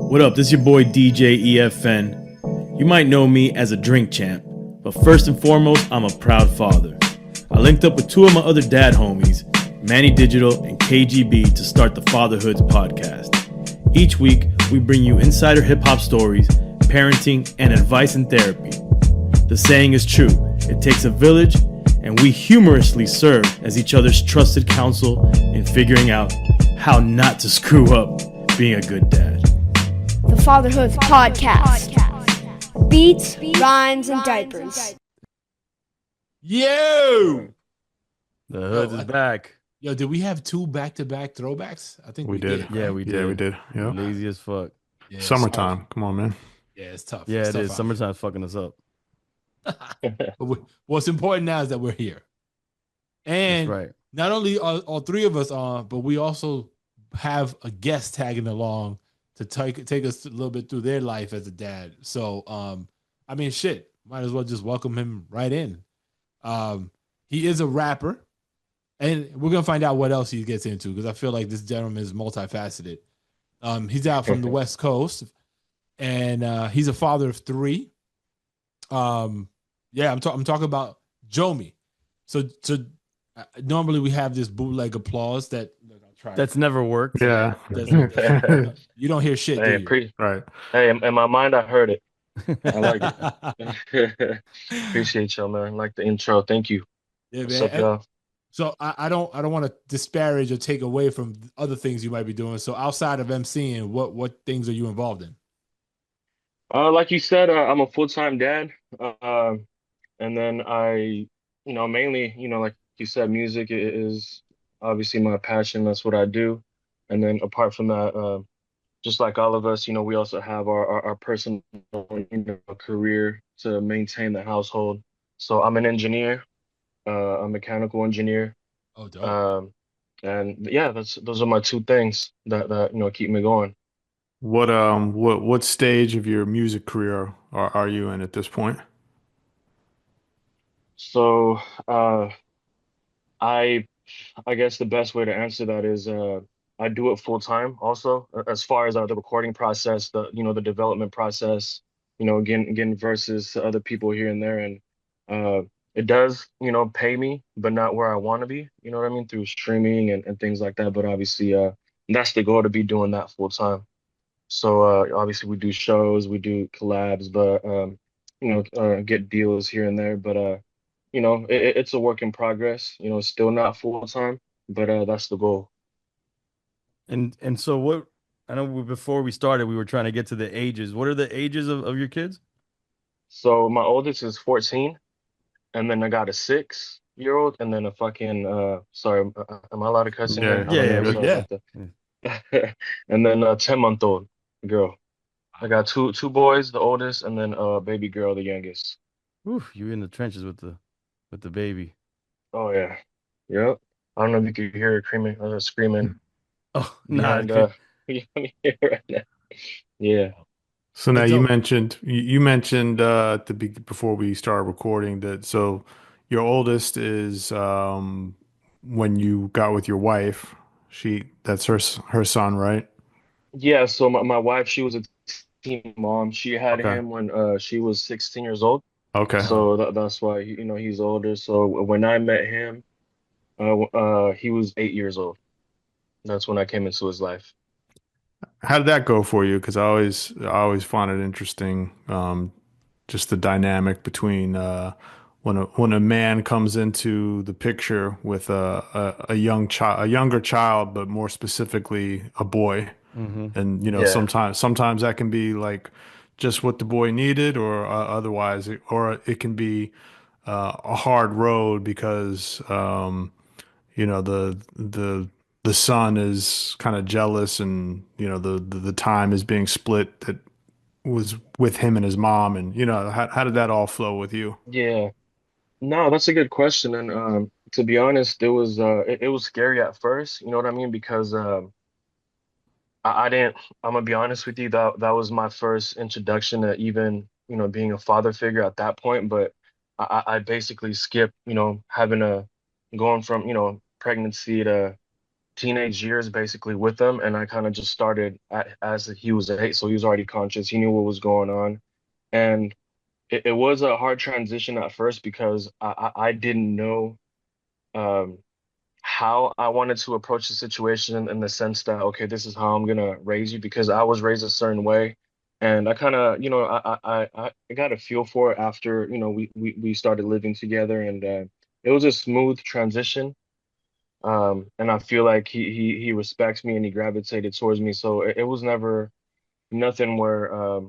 What up? This is your boy DJ EFN. You might know me as a drink champ, but first and foremost, I'm a proud father. I linked up with two of my other dad homies, Manny Digital and KGB, to start the Fatherhood podcast. Each week, we bring you insider hip-hop stories, parenting, and advice and therapy. The saying is true, it takes a village, and we humorously serve as each other's trusted counsel in figuring out how not to screw up being a good dad. The Fatherhood Podcast. Beats, rhymes, and diapers. Yo! The hood is back. Yo, did we have two back-to-back throwbacks? I think we did. Right? Yeah, we did. Yeah, we did. Yeah. Lazy as fuck. Yeah, Summertime. Come on, man. Yeah, it's tough. Yeah, it's it tough is. Summertime's fucking us up. But what's important now is that we're here. And That's right. not only are all three of us on, but we also have a guest tagging along to take us a little bit through their life as a dad. So, I mean, shit, might as well just welcome him right in. He is a rapper, and we're gonna find out what else he gets into because I feel like this gentleman is multifaceted. He's out from the West Coast, and he's a father of three. I'm talking about joMi. So normally we have this bootleg applause that That's never worked. Yeah. You don't hear shit. Hey, Do you? Right. hey, in my mind, I heard it. I like it. Appreciate y'all, man. I like the intro. Thank you. Yeah, What's man. up, y'all? So I don't want to disparage or take away from other things you might be doing. So outside of MCing, what things are you involved in? Like you said, I'm a full-time dad. And then mainly, like you said, music is obviously my passion. That's what I do. And then apart from that, just like all of us, we also have our personal, career to maintain the household. So I'm an engineer, a mechanical engineer. Oh, dope. And yeah, those are my two things that keep me going. What stage of your music career are you in at this point? So I I guess the best way to answer that is I do it full time also as far as the recording process, the development process, getting verses to other people here and there, and uh it does, pay me, but not where I want to be, you know what I mean, through streaming and things like that. But obviously that's the goal, to be doing that full time. So obviously we do shows, we do collabs, but get deals here and there. But it's a work in progress. It's still not full time, but that's the goal. And so what? I know before we started, we were trying to get to the ages. What are the ages of your kids? So my oldest is 14, and then I got a 6-year-old, and then a fucking sorry, am I allowed to cuss in here? Yeah, I don't know, yeah. sorry about that. And then a 10-month-old girl. I got two boys, the oldest, and then a baby girl, the youngest. Oof, you in the trenches with the baby. Oh yeah, yep. I don't know if you could hear her screaming Oh, behind nah. right now. Yeah. So now It's you dope. mentioned before we started recording that so your oldest is when you got with your wife, that's her son, right? Yeah, so my wife, she was a teen mom. She had Okay. him when she was 16 years old. Okay. So that's why he's older. So when I met him, he was 8 years old. That's when I came into his life. How did that go for you? Because I always find it interesting, just the dynamic between when a man comes into the picture with a younger child, but more specifically a boy, Mm-hmm. and Yeah. sometimes that can be like just what the boy needed, or otherwise, or it can be a hard road because the son is kind of jealous, and the time is being split that was with him and his mom, and how did that all flow with you? Yeah. No, that's a good question. And to be honest, it was scary at first, you know what I mean? Because I didn't, I'm gonna be honest with you, that was my first introduction to even, being a father figure at that point. But I basically skipped, having going from, pregnancy teenage years basically with him, and I kind of just started as he was 8, so he was already conscious. He knew what was going on, and it was a hard transition at first because I didn't know um, how I wanted to approach the situation in the sense that, okay, this is how I'm gonna raise you because I was raised a certain way. And I kind of, I got a feel for it after, we started living together, and it was a smooth transition. And I feel like he respects me and he gravitated towards me. So it was never nothing where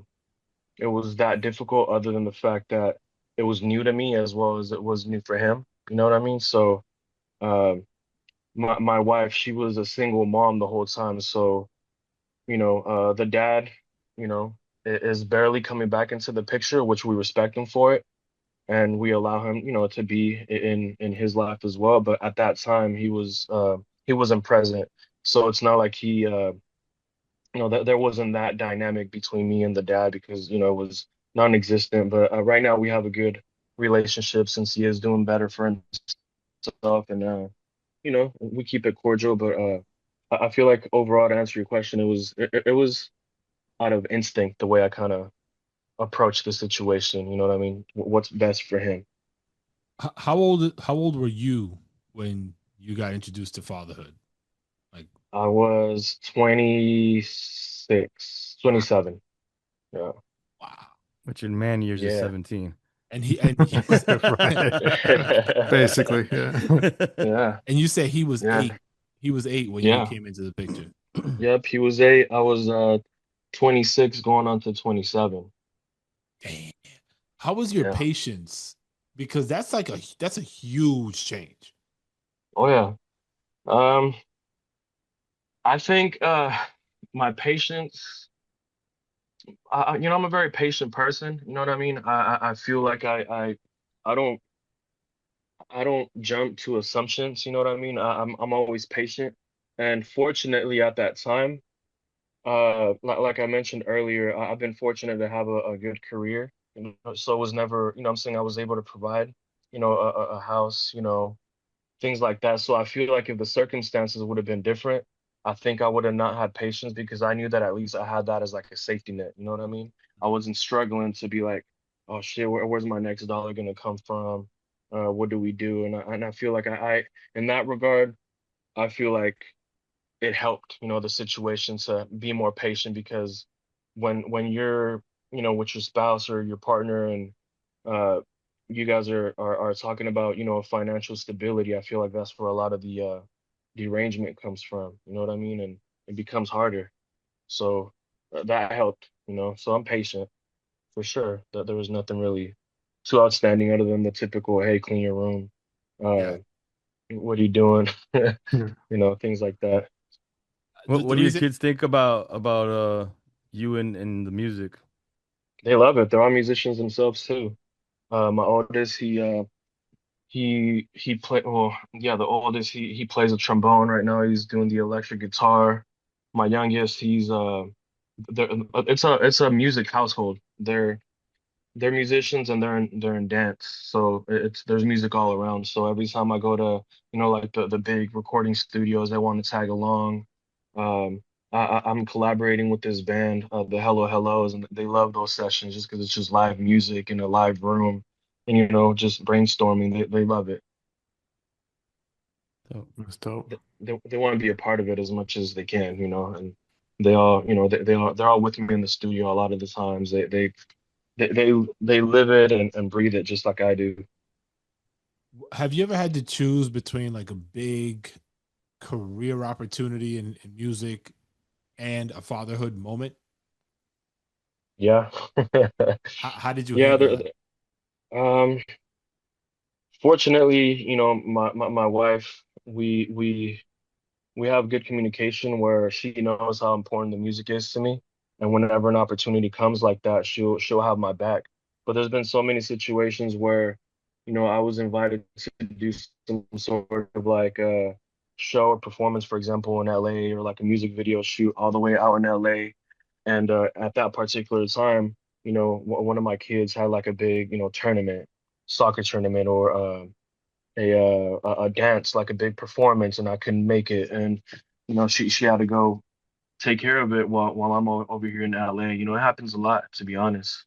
it was that difficult other than the fact that it was new to me as well as it was new for him. You know what I mean? So um my wife, she was a single mom the whole time. So, the dad, is barely coming back into the picture, which we respect him for it. And we allow him, to be in his life as well. But at that time, he wasn't present. So it's not like that there wasn't that dynamic between me and the dad because, it was non-existent. But right now we have a good relationship since he is doing better for himself, and we keep it cordial. But I feel like overall, to answer your question, it was out of instinct the way I kind of approached the situation. You know what I mean? What's best for him. How old were you when you got introduced to fatherhood? Like, I was 26, 27. Yeah. wow. Which in man years is Yeah. 17. And he was Right. Basically, yeah. Yeah. and you said he was Yeah. 8. He was 8 when you Yeah. came into the picture. Yep. He was 8. I was 26 going on to 27. Damn. How was your Yeah. patience? Because that's a huge change. Oh yeah. Um, I think my patience, I'm a very patient person. You know what I mean? I feel like I don't I don't jump to assumptions. You know what I mean? I'm always patient, and fortunately at that time, like I mentioned earlier, I've been fortunate to have a good career. So it was never, I'm saying I was able to provide, a house, things like that. So I feel like if the circumstances would have been different, I think I would have not had patience because I knew that at least I had that as like a safety net. You know what I mean? I wasn't struggling to be like, oh shit, where's my next dollar gonna come from? What do we do? And I feel like in that regard, I feel like it helped, the situation to be more patient because when you're, with your spouse or your partner and uh you guys are talking about, financial stability, I feel like that's where a lot of the derangement comes from. You know what I mean? And it becomes harder. So that helped, So I'm patient for sure. That there was nothing really too outstanding other than the typical, hey, clean your room. Yeah. Uh, what are you doing? Yeah. Things like that. What The do your reason kids think about you and the music? They love it. They're all musicians themselves too. My oldest, he play well, yeah, the oldest he plays a trombone right now. He's doing the electric guitar. My youngest, he's it's a music household. They're musicians and they're in dance. So there's music all around. So every time I go to, like the big recording studios, they want to tag along. I'm collaborating with this band, the Hello Hellos, and they love those sessions just because it's just live music in a live room and, just brainstorming. They love it. So, That's dope. They want to be a part of it as much as they can, and they all, they're all with me in the studio a lot of the times. They live it and breathe it just like I do. have you ever had to choose between like a big career opportunity in music and a fatherhood moment? Yeah. How did you Yeah, handle that? um fortunately, my wife, we have good communication where she knows how important the music is to me. And whenever an opportunity comes like that, she'll have my back. But there's been so many situations where, I was invited to do some sort of like a show or performance, for example, in LA, or like a music video shoot all the way out in LA. And at that particular time, one of my kids had like a big, tournament, soccer tournament, or a dance, like a big performance, and I couldn't make it. And she had to go take care of it while I'm over here in LA. It happens a lot, to be honest.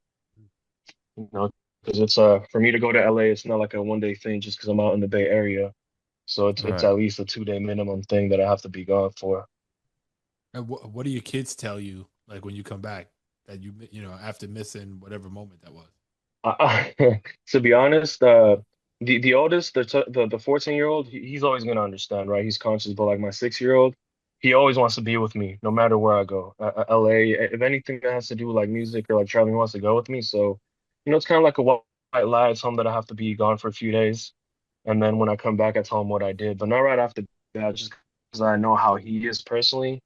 Because it's for me to go to LA, it's not like a 1 day thing just because I'm out in the Bay Area. So it's Right. at least a 2 day minimum thing that I have to be gone for. And what do your kids tell you like when you come back that after missing whatever moment that was? To be honest, the oldest, the 14-year-old, he's always gonna understand, right? He's conscious, but like my 6-year-old, he always wants to be with me no matter where I go. LA, if anything that has to do with like music or like traveling, he wants to go with me. So, it's kind of like a white lie. I tell him that I have to be gone for a few days, and then when I come back, I tell him what I did, but not right after that, just because I know how he is personally.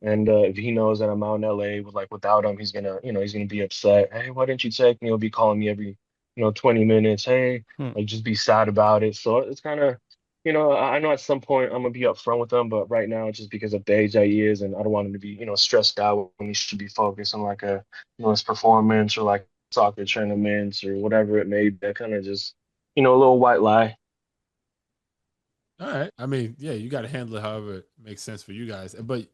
And if he knows that I'm out in LA without him, he's gonna be upset. Hey, why didn't you take me? He'll be calling me every 20 minutes. Hey, Hmm. like just be sad about it. So it's kind of, I know at some point I'm gonna be upfront with him, but right now just because of the age that he is, and I don't want him to be stressed out when he should be focused on like his performance or like soccer tournaments or whatever it may be. I kind of just a little white lie. All right. I mean, yeah, you got to handle it however it makes sense for you guys. But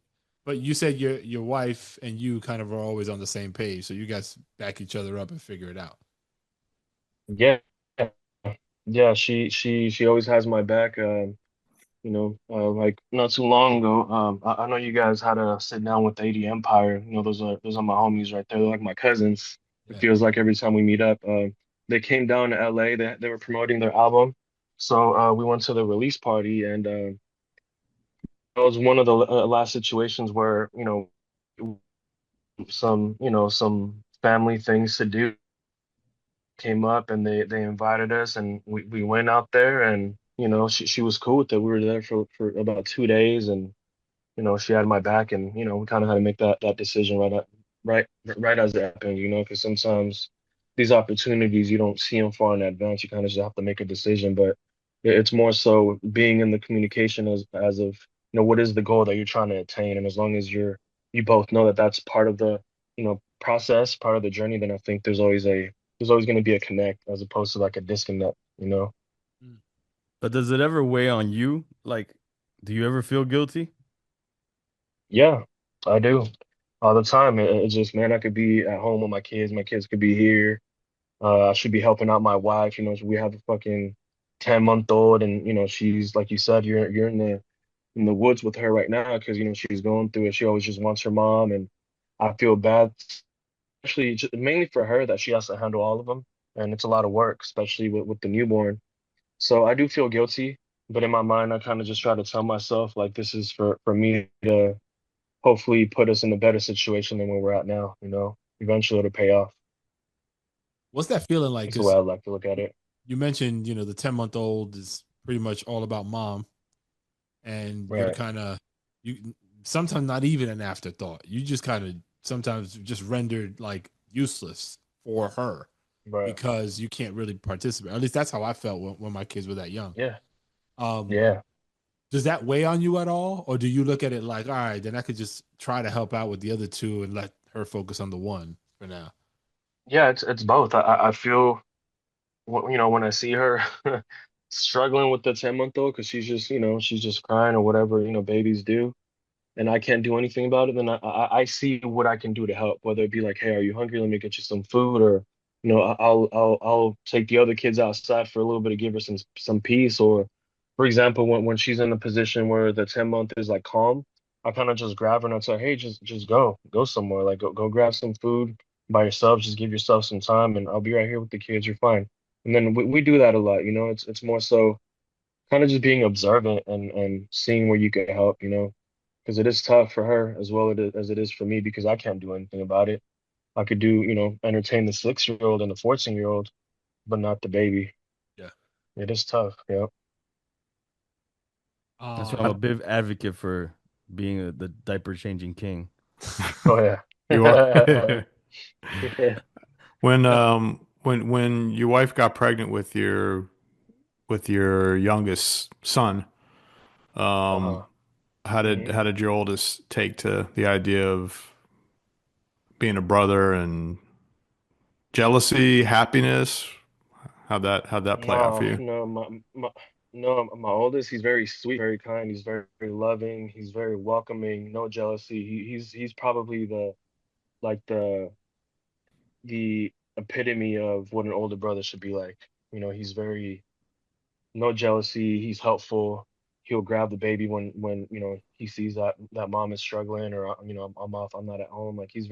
you said your wife and you kind of are always on the same page, so you guys back each other up and figure it out. Yeah, yeah. She always has my back. Like not too long ago, I know you guys had a sit down with 80 Empire. Those are my homies right there. They're like my cousins. It Yeah. feels like every time we meet up, they came down to LA. They were promoting their album, so we went to the release party, and it was one of the last situations where some family things to do came up, and they invited us, and we went out there, and she was cool with it. We were there for about 2 days, and she had my back, and we kind of had to make that decision right as it happened, because sometimes these opportunities you don't see them far in advance. You kind of just have to make a decision, but it's more so being in the communication as of what is the goal that you're trying to attain, and as long as you both know that that's part of the process, part of the journey, then I think there's always going to be a connect as opposed to like a disconnect. Mm. But does it ever weigh on you? Like, do you ever feel guilty? Yeah, I do all the time. It's just, man, I could be at home with my kids. My kids could be here. I should be helping out my wife. We have a fucking 10-month-old, and she's like you said, you're in the woods with her right now because she's going through it. She always just wants her mom, and I feel bad, especially mainly for her that she has to handle all of them, and it's a lot of work, especially with the newborn. So I do feel guilty, but in my mind, I kind of just try to tell myself like this is for me to hopefully put us in a better situation than where we're at now. Eventually it'll pay off. What's that feeling like? That's the way Because I like to look at it. you mentioned, the 10-month-old is pretty much all about mom, and you're Right, kind of you sometimes not even an afterthought. You just kind of sometimes just rendered like useless for her right. because you can't really participate. At least that's how I felt when my kids were that young. Yeah, Um, yeah. does that weigh on you at all, or do you look at it like, all right, then I could just try to help out with the other two and let her focus on the one for now? Yeah, it's both. I feel when I see her struggling with the 10-month-old because she's just crying or whatever, babies do. And I can't do anything about it, then I see what I can do to help, whether it be like, hey, are you hungry? Let me get you some food, or I'll take the other kids outside for a little bit to give her some peace. Or, for example, when she's in a position where the 10-month is like calm, I kind of just grab her and I say, hey, just go somewhere, like go grab some food by yourself, just give yourself some time, and I'll be right here with the kids. You're fine. And then we do that a lot. It's more so kind of just being observant and seeing where you can help, because it is tough for her as well as it is for me because I can't do anything about it. I could entertain the 6-year-old and the 14-year-old, but not the baby. Yeah. It is tough. Yeah. That's why I'm a Um, big advocate for being the diaper changing king. Oh yeah. You are Yeah. when your wife got pregnant with your youngest son, um, Uh-huh. how did Hmm. how did your oldest take to the idea of being a brother and jealousy, happiness? How'd that play out for No, you? no, No, my oldest, he's very sweet, very kind. He's very, very loving. He's very welcoming. No jealousy. He's probably like the epitome of what an older brother should be like. He's very no jealousy. He's helpful. He'll grab the baby when he sees that mom is struggling, or I'm off, I'm not at home. Like he's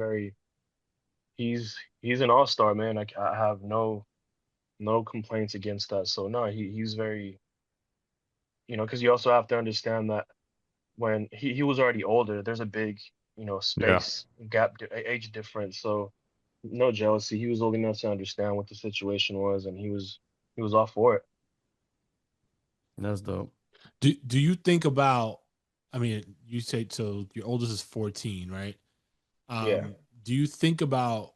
an all-star, man. I have no complaints against that. So no, he's very, because you also have to understand that when he was already older, there's a big, Yeah. space gap, age difference. So no jealousy. He was old enough to understand what the situation was, and he was all for it. That's dope. Do you think about? I mean, you say so. Your oldest is 14, right? Yeah. Do you think about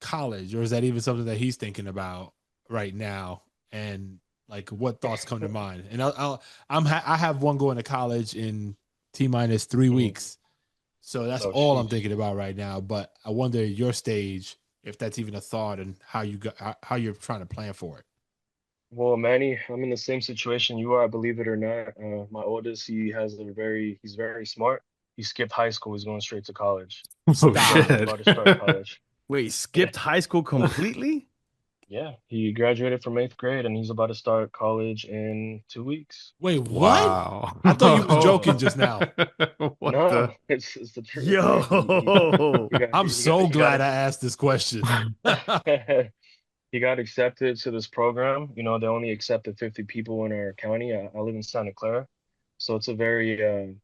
college, or is that even something that he's thinking about right now? And like, what thoughts come to mind? And I have one going to college in T minus 3 weeks, so that's Oh, all I'm sheesh. thinking about right now. But I wonder your stage, if that's even a thought, and how you're trying to plan for it. Well, Manny, I'm in the same situation you are, believe it or not. My oldest, he's very smart. He skipped high school. He's going straight to college. Oh Stop. He's shit. about to start college. Wait, Yeah. skipped high school completely? Yeah. He graduated from eighth grade and he's about to start college in 2 weeks. Wait, what? Wow. I thought you was So, joking just now. What no, the? it's the truth, man. Yo. I'm so glad I asked this question. he got accepted to this program. They only accepted 50 people in our county. I live in Santa Clara. So it's a very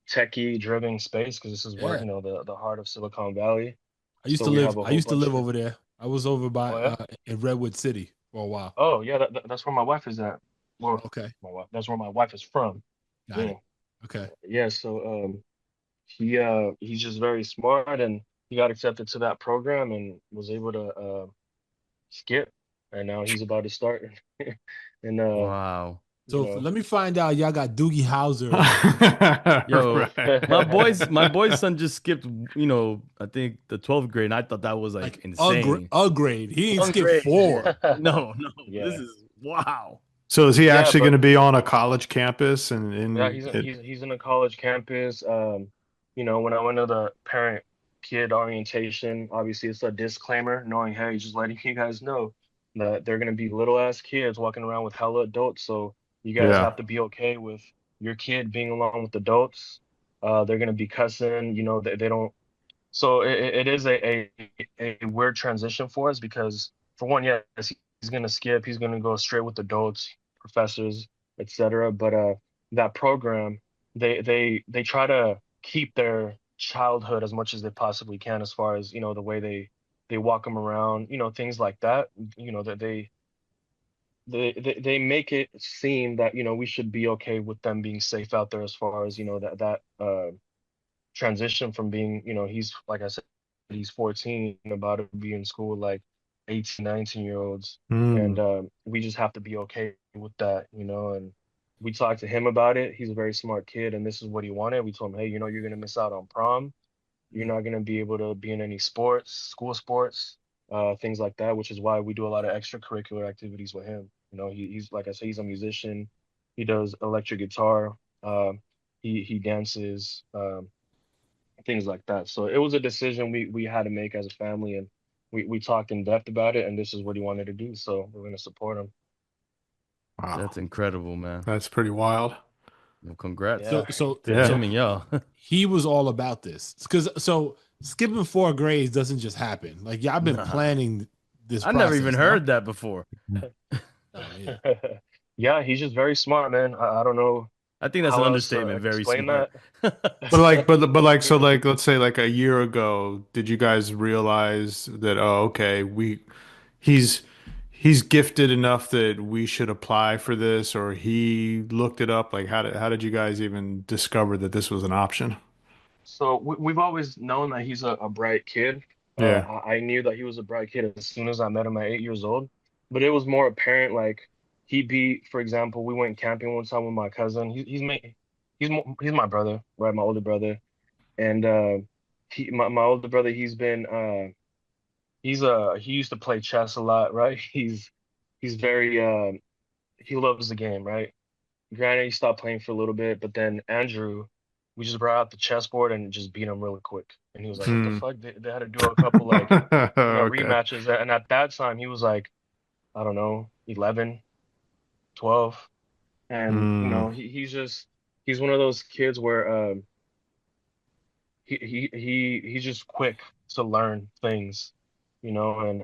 techie driven space because this is where, Yeah, the heart of Silicon Valley. I used So to we live. have a I whole used to bunch live of, over there. I was over by oh yeah? in Redwood City for a while. Oh yeah, that's where my wife is at. Well, Okay, that's where my wife is from. got Yeah. it. Okay, Yeah, so he's just very smart and he got accepted to that program and was able to skip, and now he's about to start and Wow. you so know let me find out. Y'all got Doogie Howser. Yo, Right. my boy's son just skipped, I think the 12th grade, and I thought that was like Like insane. a grade. He ain't One skipped grade. four. No, no. This yeah. is wow. So is he Yeah, actually going but to be on a college campus and yeah, in he's it? he's in a college campus. When I went to the parent kid orientation, obviously it's a disclaimer, knowing, hey, just letting you guys know that they're gonna be little ass kids walking around with hella adults. So you guys Yeah. have to be okay with your kid being along with adults. They're gonna be cussing, they don't. So it is a weird transition for us because for one, yes, he's gonna skip, he's gonna go straight with adults, professors, etc. But that program, they try to keep their childhood as much as they possibly can, as far as the way they walk them around, things like that. That they make it seem that we should be okay with them being safe out there, as far as that transition from being, he's like I said, he's 14 and about to be in school with like 18, 19-year-olds. Hmm. And we just have to be okay with that, and we talked to him about it. He's a very smart kid and this is what he wanted. We told him, hey, you're gonna miss out on prom. You're not gonna be able to be in any sports, school sports, things like that, which is why we do a lot of extracurricular activities with him. He's like I said, he's a musician. He does electric guitar. He dances. Things like that. So it was a decision we had to make as a family, and we talked in depth about it, and this is what he wanted to do. So we're gonna support him. That's Wow. incredible, man. That's pretty wild. Well, congrats Yeah. to Yeah. him and y'all. He was all about this because skipping 4 grades doesn't just happen. Like y'all been Nah. planning this I never even process. No? heard that before. Oh yeah. Yeah, he's just very smart, man. I don't know I think that's an how else to understatement. Very explain smart. that. But like so like let's say like a year ago, did you guys realize that okay, he's he's gifted enough that we should apply for this, or he looked it up? Like how did you guys even discover that this was an option? So we've always known that he's a bright kid. Yeah. I knew that he was a bright kid as soon as I met him at 8 years old. But it was more apparent, like for example, we went camping one time with my cousin. He's my brother, right? My older brother. And my older brother, he used to play chess a lot, right? He's very he loves the game, right? Granted, he stopped playing for a little bit, but then Andrew, we just brought out the chessboard and just beat him really quick. And he was like, "What the Hmm. fuck?" They had to do a couple like, Okay. rematches. And at that time, he was like, I don't know, 11, 12. And Hmm. he's one of those kids where he's just quick to learn things, and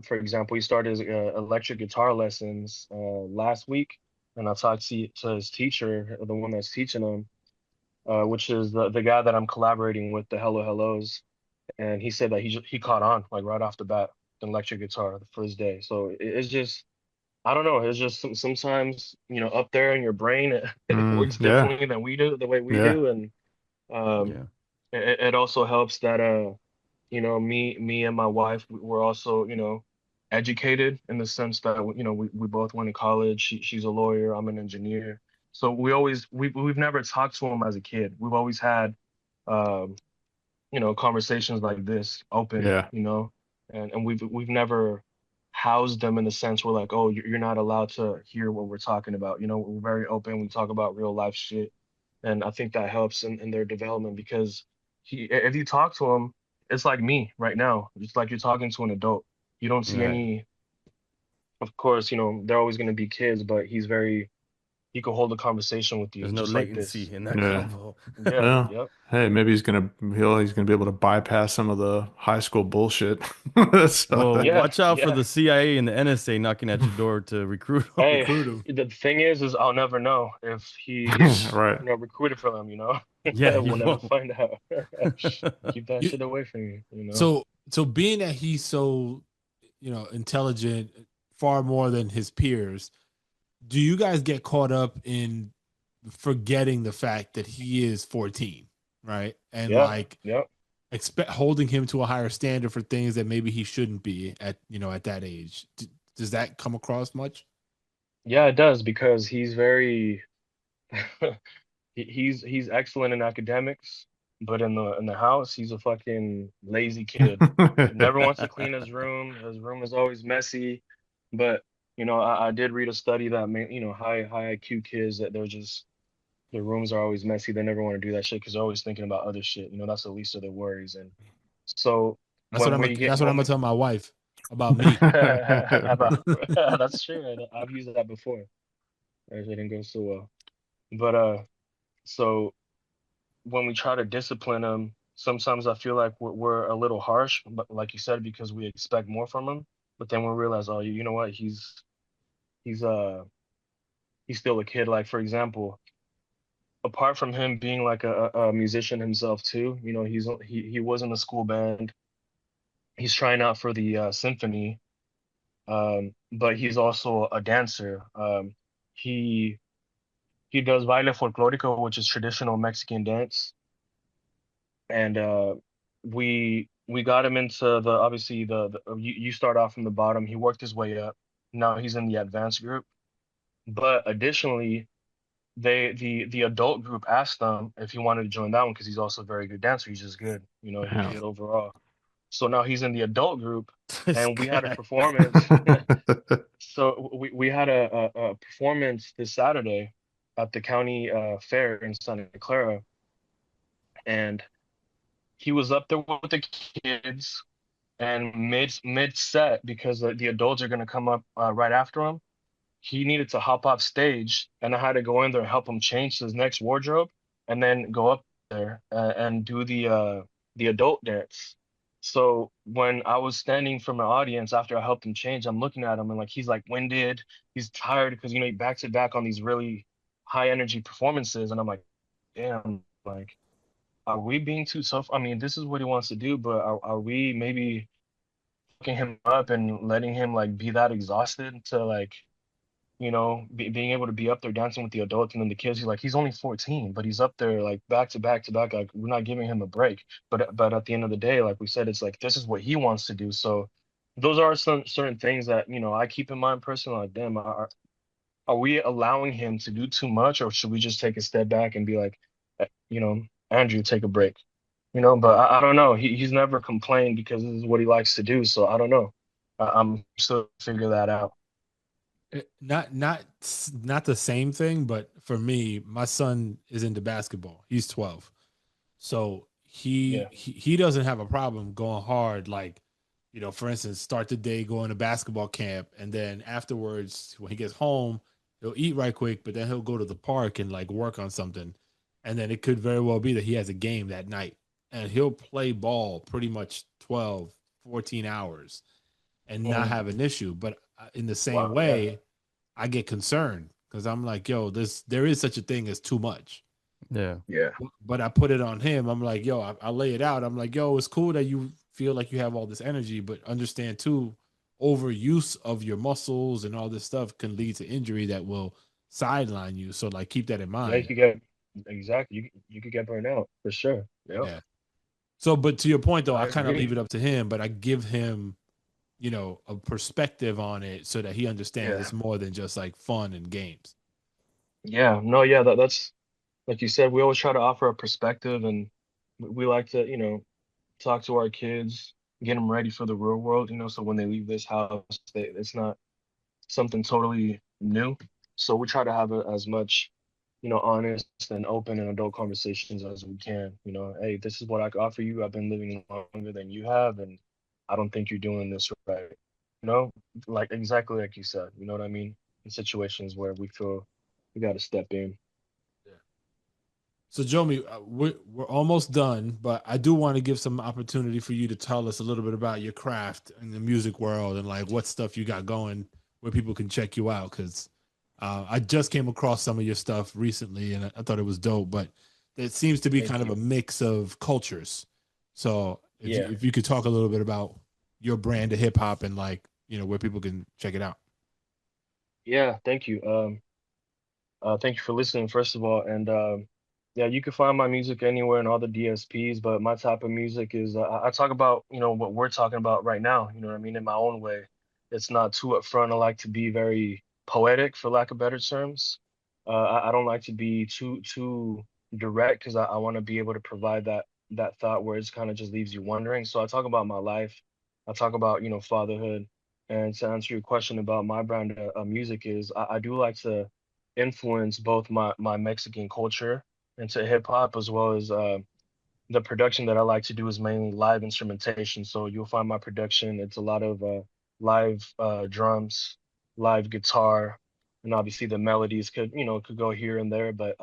for example, he started his electric guitar lessons last week, and I talked to his teacher, the one that's teaching him, which is the guy that I'm collaborating with, the Hello Hellos, and he said that he caught on like right off the bat, the electric guitar the first day. So it's just, I don't know, it's just sometimes, up there in your brain, it Hmm. works Yeah. differently than we do, the way we Yeah. do, and um, Yeah. it also helps that me and my wife, we're also, educated in the sense that we both went to college. She's a lawyer, I'm an engineer. So we've never talked to him as a kid. We've always had um, conversations like this open, Yeah. and we've never housed them in the sense where like, oh, you're not allowed to hear what we're talking about. We're very open. We talk about real life shit, and I think that helps in their development because if you talk to him, it's like me right now. It's like you're talking to an adult. You don't see Right. any, of course, they're always going to be kids, but he could hold a conversation with you There's no just like this. latency in that Yeah. convo. Yeah, Well, yep. hey, maybe he's gonna be able to bypass some of the high school bullshit. So Well, Yeah, watch out for yeah. the CIA and the NSA knocking at your door to recruit him. Hey, Recruit him. the thing is I'll never know if he is, right. recruited for them, Yeah, you We'll never won't. find out. Keep that You, shit away from you. so being that he's so, intelligent, far more than his peers, do you guys get caught up in forgetting the fact that he is 14, right? And Yeah, like yeah. expect holding him to a higher standard for things that maybe he shouldn't be at that age. Does that come across much? Yeah, it does because he's very he's excellent in academics, but in the house, he's a fucking lazy kid. He never wants to clean his room. His room is always messy. But, I did read a study that made, high IQ kids that their rooms are always messy. They never want to do that shit because they're always thinking about other shit. That's the least of their worries. And so That's what I'm when gonna we tell my wife about me. about that's true. I've used that before. It didn't go so well. But so when we try to discipline him, sometimes I feel like we're a little harsh, but like you said, because we expect more from him. But then we realize, oh, you know what? He's uh he's still a kid. Like for example, apart from him being like a musician himself too, he was in the school band. He's trying out for the symphony, but he's also a dancer. He he does baile folclórico, which is traditional Mexican dance, and we got him into the obviously you start off from the bottom. He worked his way up. Now he's in the advanced group, but additionally, the adult group asked him if he wanted to join that one because he's also a very good dancer. He's just good, he's Damn. good overall. So now he's in the adult group, This and we had a guy. performance. So we had a performance this Saturday at the county fair in Santa Clara, and he was up there with the kids, and mid set because the adults are gonna come up right after him. He needed to hop off stage, and I had to go in there and help him change his next wardrobe, and then go up there and do the adult dance. So when I was standing from the audience after I helped him change, I'm looking at him and like he's like winded, he's tired because he back to back on these really high energy performances, and I'm like, damn, like, are we being too tough? I mean, this is what he wants to do, but are we maybe fucking him up and letting him like be that exhausted to like being able to be up there dancing with the adults and then the kids? He's only 14, but he's up there like back to back to back. Like we're not giving him a break. But at the end of the day, like we said, it's like this is what he wants to do. So those are some certain things that I keep in mind personally. Like, damn, are we allowing him to do too much, or should we just take a step back and be like, Andrew, take a break? But I don't know. He's never complained because this is what he likes to do. So I don't know. I'm still figure that out. Not the same thing, but for me, my son is into basketball. He's 12. So Yeah. he doesn't have a problem going hard, like, for instance, start the day going to basketball camp, and then afterwards when he gets home, he'll eat right quick, but then he'll go to the park and like work on something. And then it could very well be that he has a game that night, and he'll play ball pretty much 12, 14 hours and not Mm. have an issue. But in the same Wow. Yeah. way, I get concerned because I'm like, yo, there is such a thing as too much. Yeah. Yeah. But I put it on him. I'm like, yo, I lay it out. I'm like, yo, it's cool that you feel like you have all this energy, but understand too, overuse of your muscles and all this stuff can lead to injury that will sideline you. So like, keep that in Yeah. You mind. could get exactly. You could get burned out for sure. Yep. Yeah. So, but to your point though, I I kind of leave agree. it up to him, but I give him, a perspective on it so that he understands Yeah. it's more than just like fun and games. Yeah. No. Yeah. That's like you said. We always try to offer a perspective, and we like to, talk to our kids, get them ready for the real world. So when they leave this house, it's not something totally new. So we try to have as much, honest and open and adult conversations as we can. Hey, this is what I can offer you. I've been living longer than you have, and I don't think you're doing this right. You know, like exactly like you said. You know what I mean? In situations where we feel we got to step in. So, Jomi, we're almost done, but I do want to give some opportunity for you to tell us a little bit about your craft in the music world and like what stuff you got going, where people can check you out. Because I just came across some of your stuff recently, and I thought it was dope. But it seems to be Thank kind of a you. mix of cultures. So, Yeah. if you could talk a little bit about your brand of hip hop and like where people can check it out. Yeah. Thank you. Thank you for listening, first of all. And yeah, you can find my music anywhere in all the DSPs, but my type of music is I talk about, what we're talking about right now, you know what I mean, in my own way. It's not too upfront. I like to be very poetic, for lack of better terms. I don't like to be too direct because I want to be able to provide that thought where it's kind of just leaves you wondering. So I talk about my life. I talk about, fatherhood. And to answer your question about my brand of music is I do like to influence both my Mexican culture into hip hop as well as the production that I like to do is mainly live instrumentation. So you'll find my production, it's a lot of live drums, live guitar, and obviously the melodies could go here and there, but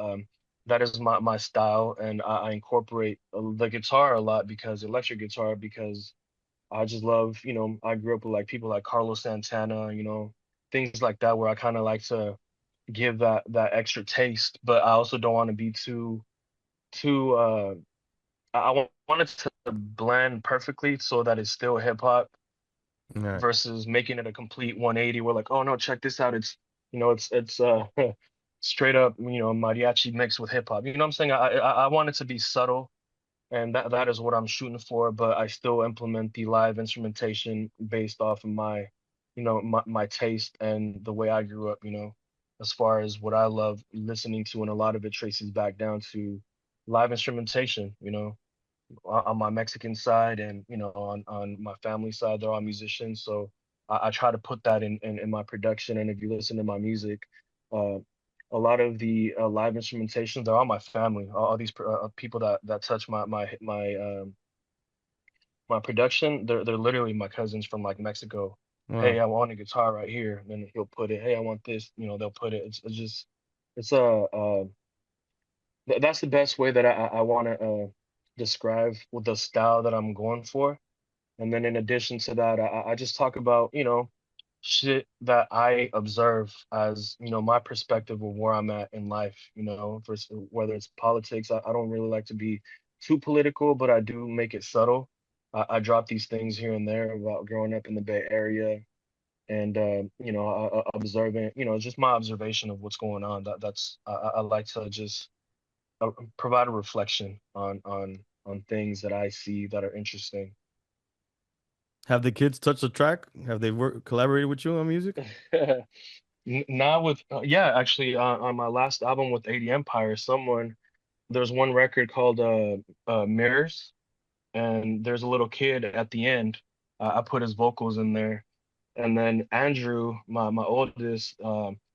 that is my style, and I incorporate the guitar a lot because electric guitar because I just love, I grew up with like people like Carlos Santana, things like that where I kind of like to give that extra taste, but I also don't want to be too want it to blend perfectly so that it's still hip hop All right. versus making it a complete 180. We're like, oh no, check this out. It's straight up, mariachi mixed with hip hop. You know what I'm saying? I want it to be subtle, and that is what I'm shooting for, but I still implement the live instrumentation based off of my taste and the way I grew up, as far as what I love listening to, and a lot of it traces back down to live instrumentation, on my Mexican side, and on my family side, they're all musicians. So I try to put that in my production. And if you listen to my music, uh, a lot of the live instrumentations, they're all my family. All these people that touch my production, they're literally my cousins from like Mexico. Hey, Wow. I want a guitar right here. Then he'll put it. Hey, I want this. They'll put it. It's just it's that's the best way that I want to describe with the style that I'm going for. And then in addition to that, I just talk about, shit that I observe as, my perspective of where I'm at in life, whether it's politics. I don't really like to be too political, but I do make it subtle. I drop these things here and there about growing up in the Bay Area and, observing, just my observation of what's going on. I like to just provide a reflection on things that I see that are interesting. Have the kids touched the track? Have they collaborated with you on music? Not with yeah, actually on my last album with 80 Empire, there's one record called Mirrors, and there's a little kid at the end. I put his vocals in there, And then Andrew, my oldest,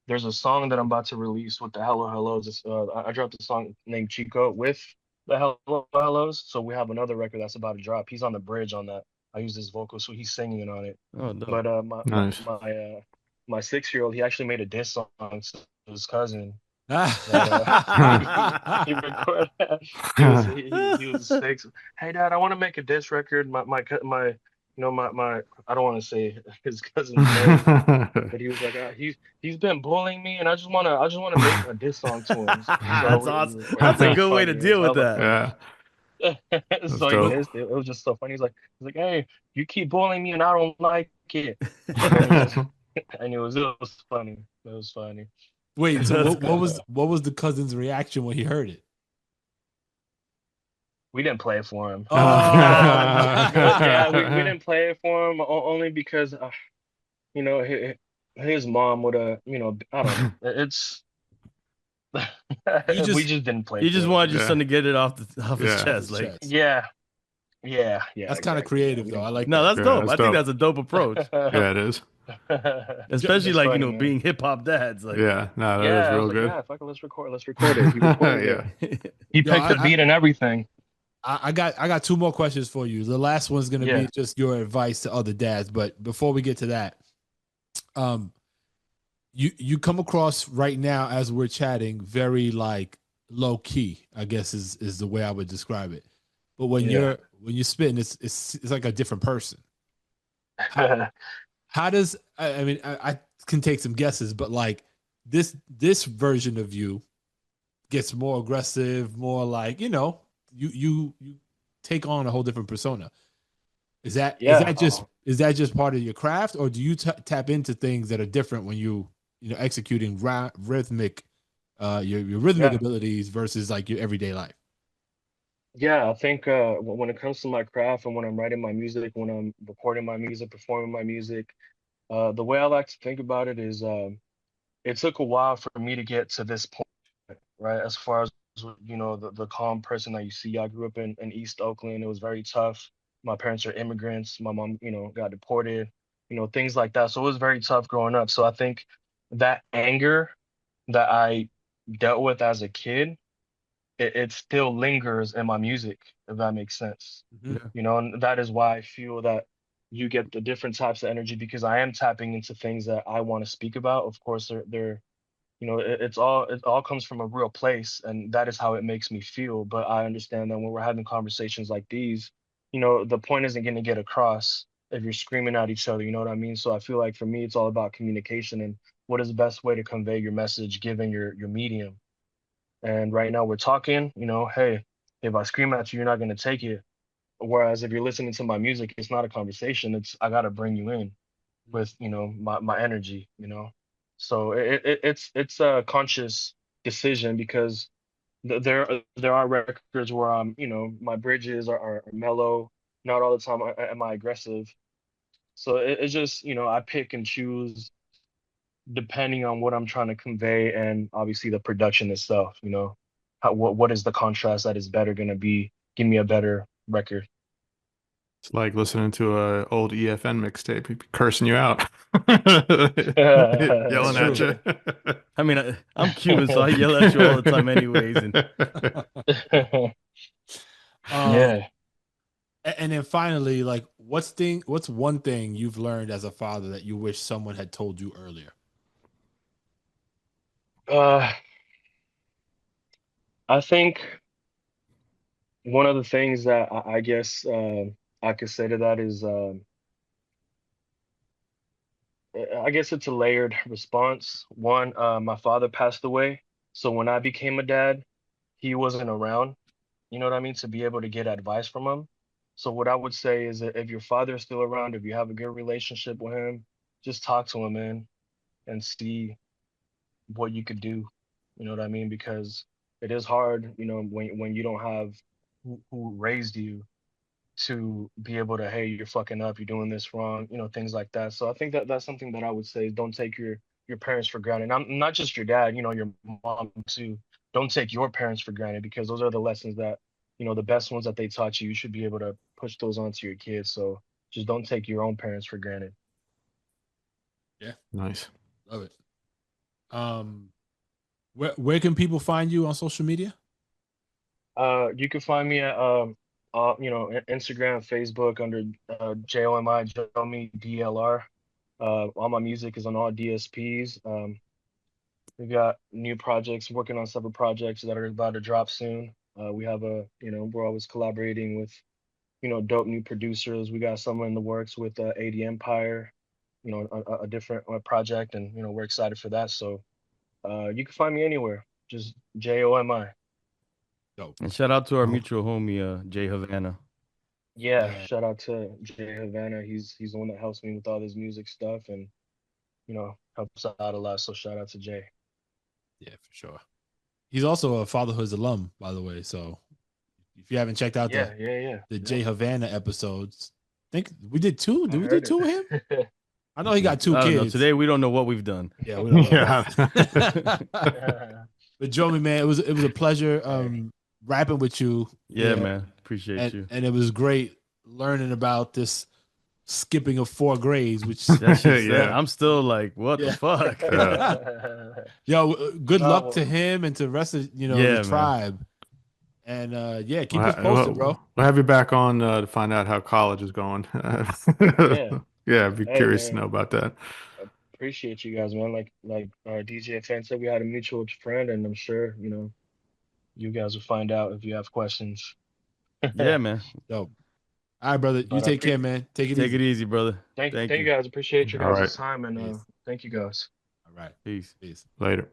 there's a song that I'm about to release with the Hello Hellos. I dropped a song named Chico with the Hello Hellos. So we have another record that's about to drop. He's on the bridge on that. I use his vocal, so he's singing on it. Oh, dope. But Nice. my 6-year-old, he actually made a diss song to his cousin that he recorded. He was 6. Hey dad, I want to make a diss record. My I don't want to say his cousin's name, but he was like, he's been bullying me, and I just wanna make a diss song to him. So That's we awesome. recorded. That's It a was good way to funny. It was deal with hella that. funny. Yeah, that's So he dope. dissed it. It was just so funny. He's like, hey, you keep bullying me, and I don't like it. And he just and it was funny. It was funny. Wait, so That's what was the cousin's reaction when he heard it? We didn't play it for him. Oh, Yeah, we didn't play it for him only because his mom would have, I don't know. It's you we just just didn't play You just for him. wanted your Yeah. son to get it off his Yeah. chest, his like. chest. Yeah, yeah, That's kind of exactly. Yeah, creative, we though. I didn't like No, that. that's Yeah, dope. that's I think dope. that's a dope approach, Yeah, it is. especially It's like funny, man. being hip hop dads. Like, Yeah, no, that is Yeah, I was real like, good. yeah, fuck it, let's record it. He recorded Yeah. it. He Yo, picked the beat and everything. I got 2 more questions for you. The last one's gonna Yeah. be just your advice to other dads. But before we get to that, you come across right now as we're chatting very like low key, I guess is the way I would describe it. But when Yeah. you're spitting, it's like a different person. How does I mean I can take some guesses, but like this version of you gets more aggressive, more like you take on a whole different persona. Is that Yeah. is that just part of your craft, or do you tap into things that are different when executing rhythmic your rhythmic Yeah. abilities versus like your everyday life? Yeah, I think when it comes to my craft and when I'm writing my music, when I'm recording my music, performing my music, the way I like to think about it is it took a while for me to get to this point, right? As far as the calm person that you see. I grew up in East Oakland. It was very tough. My parents are immigrants. My mom, got deported, things like that. So it was very tough growing up. So I think that anger that I dealt with as a kid, it still lingers in my music, if that makes sense. Mhm. And that is why I feel that you get the different types of energy because I am tapping into things that I want to speak about. Of course, they're it all comes from a real place, and that is how it makes me feel. But I understand that when we're having conversations like these, the point isn't going to get across if you're screaming at each other. You know what I mean? So I feel like for me, it's all about communication and what is the best way to convey your message given your medium. And right now we're talking, hey, if I scream at you, you're not going to take it. Whereas if you're listening to my music, it's not a conversation. I got to bring you in with, my energy, So it's a conscious decision because there are records where I'm, my bridges are mellow. Not all the time am I aggressive. So it's just, I pick and choose depending on what I'm trying to convey and obviously the production itself, what is the contrast that is better going to be, give me a better record. It's like listening to a old EFN mixtape. He'd be cursing you out, yelling at true. you. I mean, I'm Cuban, so I yell at you all the time, anyways. And Um, Yeah. and then finally, like, what's one thing you've learned as a father that you wish someone had told you earlier? Uh, I think one of the things that I guess I could say to that is I guess it's a layered response. One, my father passed away, so when I became a dad, he wasn't around. You know what I mean? To be able to get advice from him. So what I would say is that if your father is still around, if you have a good relationship with him, just talk to him, man, and see what you could do. You know what I mean? Because it is hard, when you don't have who raised you to be able to, hey, you're fucking up, you're doing this wrong, things like that. So I think that that's something that I would say is don't take your parents for granted. I'm not just your dad, your mom too. Don't take your parents for granted because those are the lessons that, the best ones that they taught you. You should be able to push those onto your kids. So just don't take your own parents for granted. Nice. Love it. Where can people find you on social media? You can find me at Instagram, Facebook under JOMI joMi DLR. All my music is on all DSPs. We've got new projects, working on several projects that are about to drop soon. We have we're always collaborating with, dope new producers. We got someone in the works with 80 Empire, a different project, and we're excited for that. So you can find me anywhere, just JOMI. Dope. And shout out to our mutual homie, Jay Havana. Yeah, Yeah. shout out to Jay Havana. He's the one that helps me with all this music stuff and helps out a lot. So shout out to Jay. Yeah, for sure. He's also a Fatherhood alum, by the way. So if you haven't checked out the Jay Havana episodes, I think we did two. Did we do two with him? I know he got two I don't know. kids. Today we don't know what we've done. Yeah, we don't know. Yeah. But joMi, man, it was a pleasure rapping with you. Yeah, man. Appreciate you. And it was great learning about this skipping of 4 grades, which That shit, Yeah. I'm still like, what the fuck? Yo, good luck to him and to the rest of the man. tribe. And keep us posted, bro. We'll have you back on to find out how college is going. Yeah, I'd be curious to know about that. Appreciate you guys, man. Like DJ Fan said, we had a mutual friend, and I'm sure you guys will find out if you have questions. Yeah, man. Dope. All right, brother. You take care, man. Take it easy, brother. Thank you guys. Appreciate you All guys' right. time, and thank you guys. All right. Peace. Peace. Later.